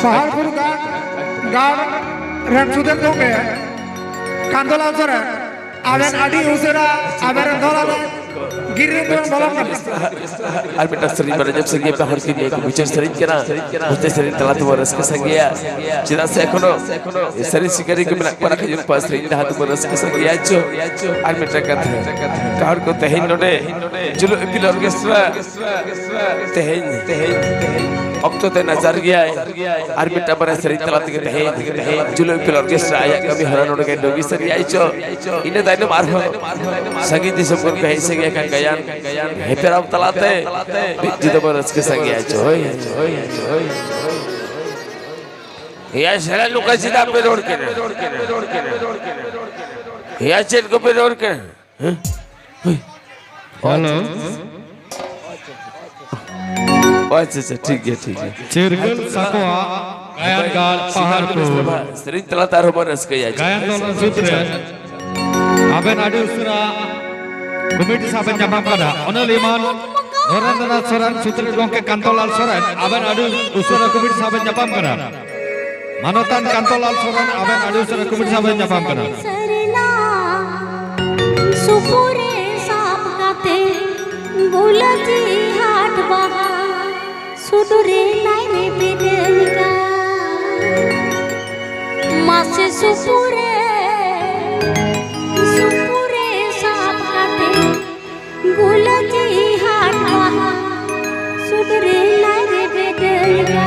पहाड़पुर गाँव रणसुदेव गोंगे कांदोला सरे आवेन आदि उसरा आवेन धोला गिरिन बोलम আর বেটা শরীর মানে জব সঙ্গে পাহাড় কি নিয়ে বিচার শরীর কেনা বুঝতে শরীর তলা তো রস के संगिया চিরা সে এখনো শরীর শিকারি के बिना पर खजुन पास शरीर हाथ में रस के संगिया जो আর বেটা কথা কার को तहिन नोडे जुलो एपिल ऑर्केस्ट्रा तहिन অক্টোতে नजर गया আর বেটা पर शरीर तला के तहिन जुलो एपिल ऑर्केस्ट्रा आया कभी हरा नोडे के डोगी सरी आइचो इने दाइनो मार संगीत सब को कहीं से गया गयान हे पेराव तलाते जितो बरस के संगे आइचो या सारा लोका सीधा पे रोड के या चेन को पे रोड के हेलो अच्छा ठीक है चिरगल सकवा गायनगाल पहाड़पुर शरीर तला तारो बरस के आइचो गायन सूत्र आबेन आदि उसरा committee साबेन जापाम kada onel iman Narendra Soren Sutri Gongke Kantolal Soren aben adu usura kemit saben nyapam kana manotan Kantolal Soren aben adu usura kemit saben nyapam kana supure sap kate bulati hat baha sudure nai re bedelga mase supure sap kate bulati hat baha sudure nai re bedelga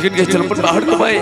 ticket के चलो पर बाहर कमाए